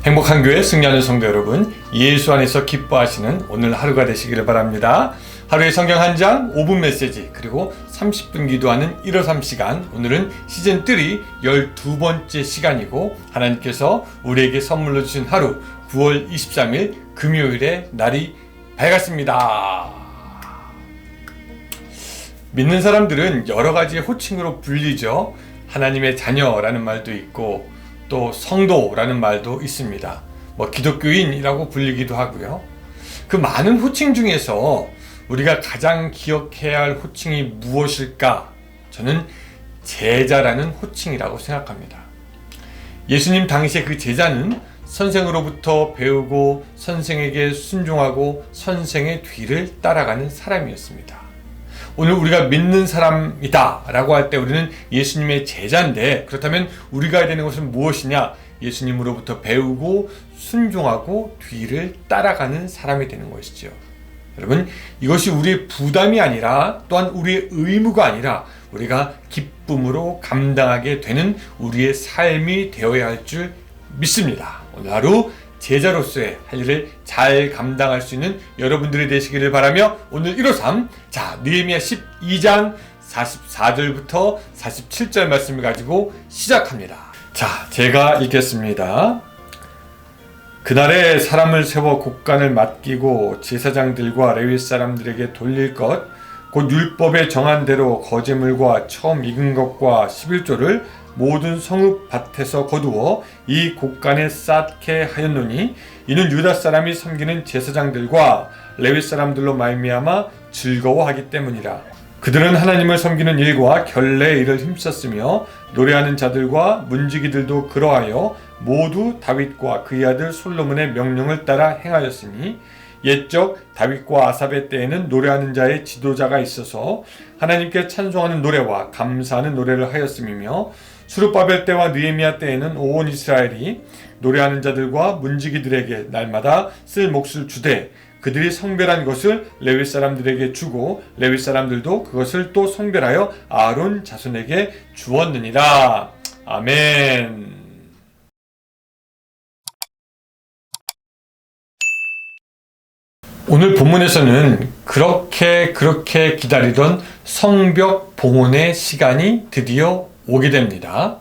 행복한 교회 승리하는 성도 여러분, 예수 안에서 기뻐하시는 오늘 하루가 되시기를 바랍니다. 하루의 성경 한 장, 5분 메시지, 그리고 30분 기도하는 153 시간. 오늘은 시즌3 12번째 시간이고, 하나님께서 우리에게 선물로 주신 하루 9월 23일 금요일의 날이 밝았습니다. 믿는 사람들은 여러 가지 호칭으로 불리죠. 하나님의 자녀라는 말도 있고, 또 성도라는 말도 있습니다. 기독교인이라고 불리기도 하고요. 그 많은 호칭 중에서 우리가 가장 기억해야 할 호칭이 무엇일까? 저는 제자라는 호칭이라고 생각합니다. 예수님 당시에 그 제자는 선생으로부터 배우고 선생에게 순종하고 선생의 뒤를 따라가는 사람이었습니다. 오늘 우리가 믿는 사람이다 라고 할 때 우리는 예수님의 제자인데, 그렇다면 우리가 해야 되는 것은 무엇이냐? 예수님으로부터 배우고 순종하고 뒤를 따라가는 사람이 되는 것이죠. 여러분, 이것이 우리의 부담이 아니라, 또한 우리의 의무가 아니라 우리가 기쁨으로 감당하게 되는 우리의 삶이 되어야 할 줄 믿습니다. 오늘 하루 제자로서의 할 일을 잘 감당할 수 있는 여러분들이 되시기를 바라며, 오늘 153, 느헤미야 12장 44절부터 47절 말씀을 가지고 시작합니다. 제가 읽겠습니다. 그날에 사람을 세워 곡간을 맡기고 제사장들과 레위 사람들에게 돌릴 것, 곧 율법에 정한 대로 거제물과 처음 익은 것과 11조를 모든 성읍 밭에서 거두어 이 곡간에 쌓게 하였노니, 이는 유다 사람이 섬기는 제사장들과 레위 사람들로 말미암아 즐거워하기 때문이라. 그들은 하나님을 섬기는 일과 결례의 일을 힘썼으며 노래하는 자들과 문지기들도 그러하여 모두 다윗과 그의 아들 솔로몬의 명령을 따라 행하였으니, 옛적 다윗과 아삽의 때에는 노래하는 자의 지도자가 있어서 하나님께 찬송하는 노래와 감사하는 노래를 하였음이며, 수르바벨 때와 느헤미야 때에는 온 이스라엘이 노래하는 자들과 문지기들에게 날마다 쓸 몫을 주되, 그들이 성별한 것을 레위 사람들에게 주고 레위 사람들도 그것을 또 성별하여 아론 자손에게 주었느니라. 아멘. 오늘 본문에서는 그렇게 기다리던 성벽 봉헌의 시간이 드디어 오게 됩니다.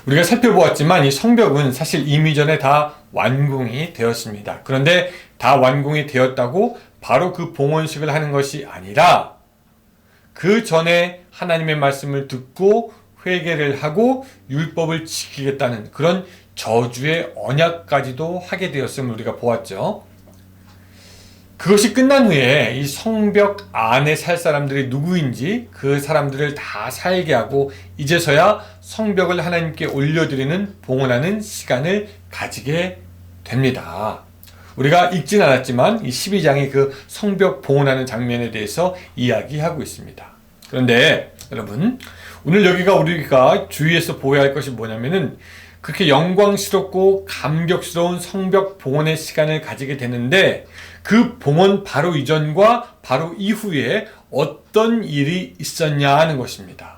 우리가 살펴보았지만 이 성벽은 사실 이미 전에 다 완공이 되었습니다. 그런데 다 완공이 되었다고 바로 그 봉헌식을 하는 것이 아니라, 그 전에 하나님의 말씀을 듣고 회개를 하고 율법을 지키겠다는 그런 저주의 언약까지도 하게 되었음을 우리가 보았죠. 그것이 끝난 후에 이 성벽 안에 살 사람들이 누구인지 그 사람들을 다 살게 하고, 이제서야 성벽을 하나님께 올려드리는 봉헌하는 시간을 가지게 됩니다. 우리가 읽진 않았지만 이 12장의 그 성벽 봉헌하는 장면에 대해서 이야기하고 있습니다. 그런데 여러분, 오늘 여기가 우리가 주의해서 보아야 할 것이 뭐냐면은, 그렇게 영광스럽고 감격스러운 성벽 봉헌의 시간을 가지게 되는데, 그 봉헌 바로 이전과 바로 이후에 어떤 일이 있었냐 하는 것입니다.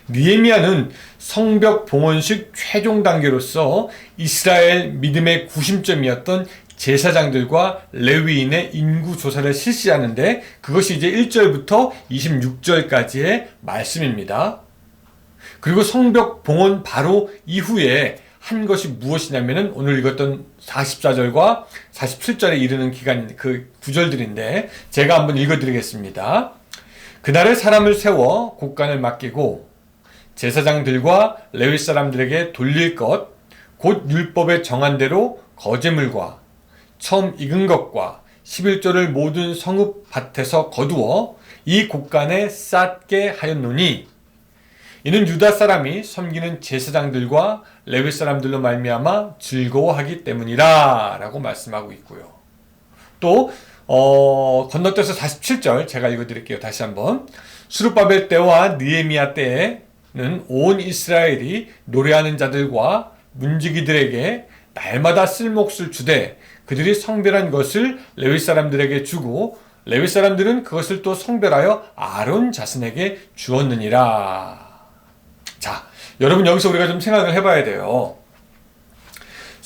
느헤미야는 성벽 봉헌식 최종 단계로서 이스라엘 믿음의 구심점이었던 제사장들과 레위인의 인구 조사를 실시하는데, 그것이 이제 1절부터 26절까지의 말씀입니다. 그리고 성벽 봉헌 바로 이후에 한 것이 무엇이냐면은 오늘 읽었던 44절과 47절에 이르는 기간, 그 구절들인데 제가 한번 읽어드리겠습니다. 그날에 사람을 세워 곡간을 맡기고 제사장들과 레위 사람들에게 돌릴 것, 곧 율법에 정한 대로 거제물과 처음 익은 것과 11조를 모든 성읍 밭에서 거두어 이 곡간에 쌓게 하였노니, 이는 유다 사람이 섬기는 제사장들과 레위 사람들로 말미암아 즐거워하기 때문이라 라고 말씀하고 있고요. 또 건너뛰어서 47절 제가 읽어드릴게요. 다시 한번. 수르바벨 때와 느헤미야 때에는 온 이스라엘이 노래하는 자들과 문지기들에게 날마다 쓸 몫을 주되, 그들이 성별한 것을 레위 사람들에게 주고 레위 사람들은 그것을 또 성별하여 아론 자손에게 주었느니라. 여러분, 여기서 우리가 좀 생각을 해봐야 돼요.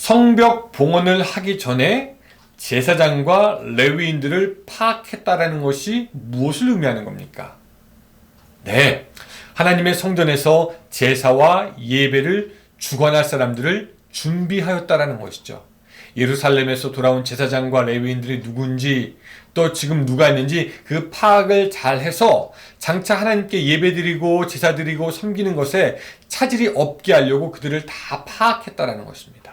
성벽 봉헌을 하기 전에 제사장과 레위인들을 파악했다라는 것이 무엇을 의미하는 겁니까? 네, 하나님의 성전에서 제사와 예배를 주관할 사람들을 준비하였다라는 것이죠. 예루살렘에서 돌아온 제사장과 레위인들이 누군지, 또 지금 누가 있는지 그 파악을 잘 해서 장차 하나님께 예배드리고 제사드리고 섬기는 것에 차질이 없게 하려고 그들을 다 파악했다라는 것입니다.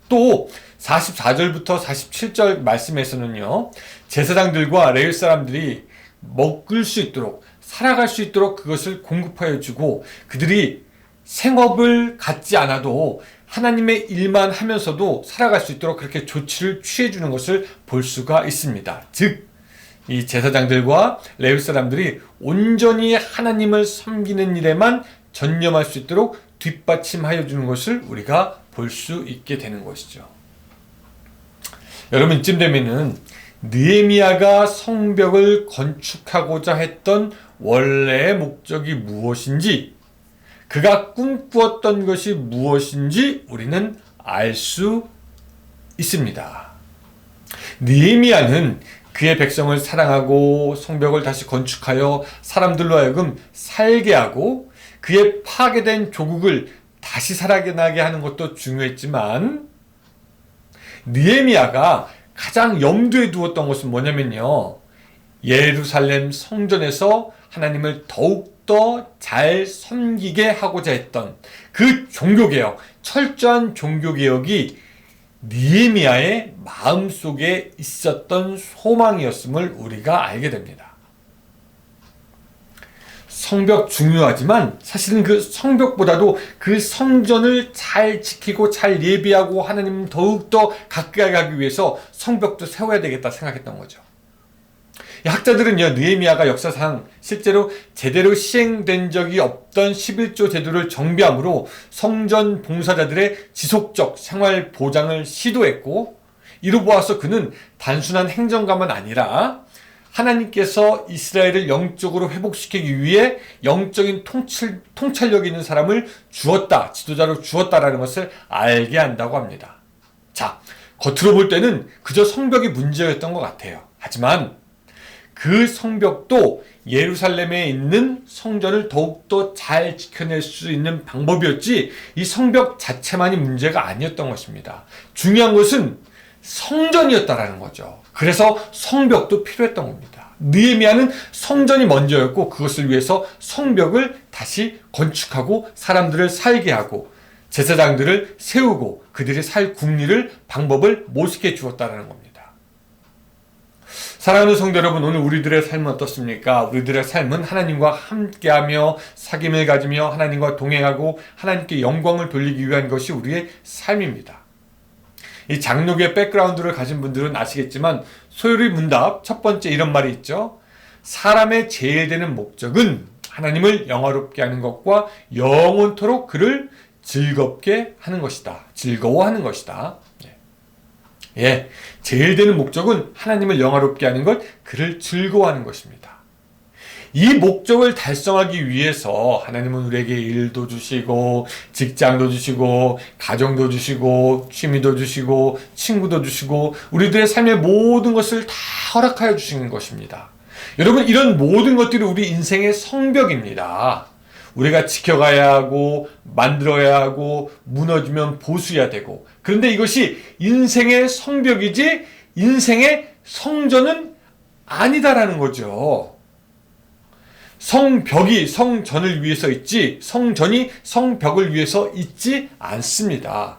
또 44절부터 47절 말씀에서는요, 제사장들과 레위 사람들이 먹을 수 있도록, 살아갈 수 있도록 그것을 공급하여 주고, 그들이 생업을 갖지 않아도 하나님의 일만 하면서도 살아갈 수 있도록 그렇게 조치를 취해 주는 것을 볼 수가 있습니다. 즉, 이 제사장들과 레위 사람들이 온전히 하나님을 섬기는 일에만 전념할 수 있도록 뒷받침하여 주는 것을 우리가 볼 수 있게 되는 것이죠. 여러분, 이쯤 되면은 느헤미야가 성벽을 건축하고자 했던 원래의 목적이 무엇인지, 그가 꿈꾸었던 것이 무엇인지 우리는 알 수 있습니다. 느헤미야는 그의 백성을 사랑하고 성벽을 다시 건축하여 사람들로 하여금 살게 하고 그의 파괴된 조국을 다시 살아나게 하는 것도 중요했지만, 느헤미야가 가장 염두에 두었던 것은 뭐냐면요, 예루살렘 성전에서 하나님을 더욱더 잘 섬기게 하고자 했던 그 종교개혁, 철저한 종교개혁이 느헤미야의 마음속에 있었던 소망이었음을 우리가 알게 됩니다. 성벽 중요하지만 사실은 그 성벽보다도 그 성전을 잘 지키고 잘 예비하고 하나님 더욱더 가까이 가기 위해서 성벽도 세워야 되겠다 생각했던 거죠. 학자들은요, 느헤미야가 역사상 실제로 제대로 시행된 적이 없던 11조 제도를 정비함으로 성전 봉사자들의 지속적 생활 보장을 시도했고, 이로 보아서 그는 단순한 행정가만 아니라 하나님께서 이스라엘을 영적으로 회복시키기 위해 영적인 통찰력 있는 사람을 주었다, 지도자로 주었다라는 것을 알게 한다고 합니다. 자, 겉으로 볼 때는 그저 성벽이 문제였던 것 같아요. 하지만 그 성벽도 예루살렘에 있는 성전을 더욱더 잘 지켜낼 수 있는 방법이었지, 이 성벽 자체만이 문제가 아니었던 것입니다. 중요한 것은 성전이었다라는 거죠. 그래서 성벽도 필요했던 겁니다. 느헤미야는 성전이 먼저였고, 그것을 위해서 성벽을 다시 건축하고 사람들을 살게 하고 제사장들을 세우고 그들이 살 국리를, 방법을 모색해 주었다라는 겁니다. 사랑하는 성도 여러분, 오늘 우리들의 삶은 어떻습니까? 우리들의 삶은 하나님과 함께하며 사귐을 가지며 하나님과 동행하고 하나님께 영광을 돌리기 위한 것이 우리의 삶입니다. 이 장로교의 백그라운드를 가진 분들은 아시겠지만 소요리 문답 첫 번째 이런 말이 있죠. 사람의 제일 되는 목적은 하나님을 영화롭게 하는 것과 영원토록 그를 즐겁게 하는 것이다. 즐거워하는 것이다. 예, 제일 되는 목적은 하나님을 영화롭게 하는 것, 그를 즐거워하는 것입니다. 이 목적을 달성하기 위해서 하나님은 우리에게 일도 주시고 직장도 주시고 가정도 주시고 취미도 주시고 친구도 주시고 우리들의 삶의 모든 것을 다 허락하여 주시는 것입니다. 여러분, 이런 모든 것들이 우리 인생의 성벽입니다. 우리가 지켜가야 하고 만들어야 하고 무너지면 보수해야 되고, 그런데 이것이 인생의 성벽이지 인생의 성전은 아니다라는 거죠. 성벽이 성전을 위해서 있지 성전이 성벽을 위해서 있지 않습니다.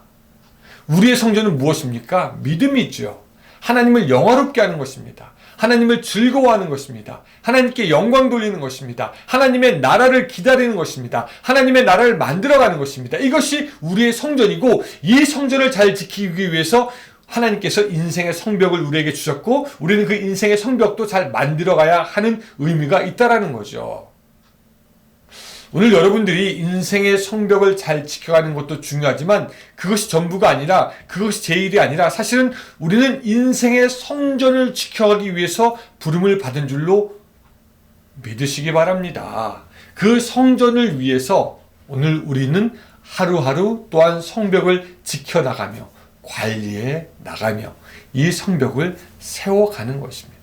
우리의 성전은 무엇입니까? 믿음이죠. 하나님을 영화롭게 하는 것입니다. 하나님을 즐거워하는 것입니다. 하나님께 영광 돌리는 것입니다. 하나님의 나라를 기다리는 것입니다. 하나님의 나라를 만들어가는 것입니다. 이것이 우리의 성전이고, 이 성전을 잘 지키기 위해서 하나님께서 인생의 성벽을 우리에게 주셨고, 우리는 그 인생의 성벽도 잘 만들어가야 하는 의미가 있다라는 거죠. 오늘 여러분들이 인생의 성벽을 잘 지켜가는 것도 중요하지만 그것이 전부가 아니라, 그것이 제일이 아니라 사실은 우리는 인생의 성전을 지켜가기 위해서 부름을 받은 줄로 믿으시기 바랍니다. 그 성전을 위해서 오늘 우리는 하루하루 또한 성벽을 지켜나가며 관리해 나가며 이 성벽을 세워가는 것입니다.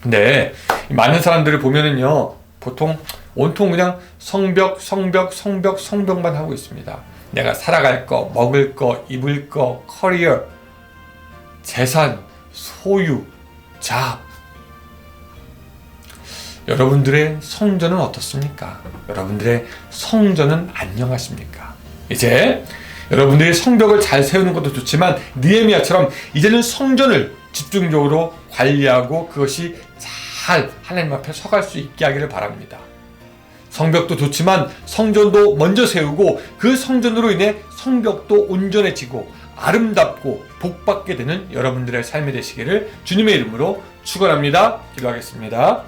근데 많은 사람들을 보면은요, 보통 온통 그냥 성벽만 하고 있습니다. 내가 살아갈 거, 먹을 거, 입을 거, 커리어, 재산, 소유, 자아. 여러분들의 성전은 어떻습니까? 여러분들의 성전은 안녕하십니까? 이제 여러분들이 성벽을 잘 세우는 것도 좋지만 느헤미야처럼 이제는 성전을 집중적으로 관리하고 그것이 잘 하나님 앞에 서갈 수 있게 하기를 바랍니다. 성벽도 좋지만 성전도 먼저 세우고 그 성전으로 인해 성벽도 온전해지고 아름답고 복받게 되는 여러분들의 삶이 되시기를 주님의 이름으로 축원합니다. 기도하겠습니다.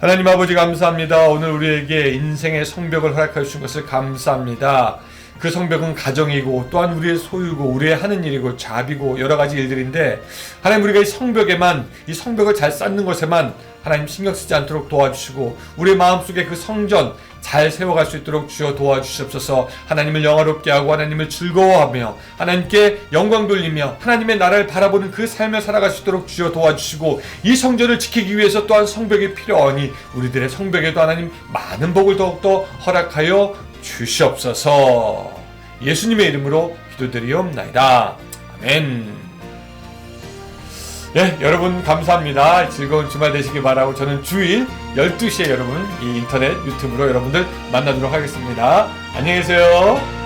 하나님 아버지 감사합니다. 오늘 우리에게 인생의 성벽을 허락해 주신 것을 감사합니다. 그 성벽은 가정이고 또한 우리의 소유고 우리의 하는 일이고 잡이고 여러 가지 일들인데 하나님 우리가 이 성벽을 잘 쌓는 것에만 하나님 신경 쓰지 않도록 도와주시고 우리의 마음속에 그 성전 잘 세워갈 수 있도록 주여 도와주시옵소서. 하나님을 영화롭게 하고 하나님을 즐거워하며 하나님께 영광 돌리며 하나님의 나라를 바라보는 그 삶을 살아갈 수 있도록 주여 도와주시고 이 성전을 지키기 위해서 또한 성벽이 필요하니 우리들의 성벽에도 하나님 많은 복을 더욱더 허락하여 주시옵소서. 예수님의 이름으로 기도드리옵나이다. 아멘. 예, 여러분 감사합니다. 즐거운 주말 되시기 바라고 저는 주일 12시에 여러분 이 인터넷 유튜브로 여러분들 만나도록 하겠습니다. 안녕히 계세요.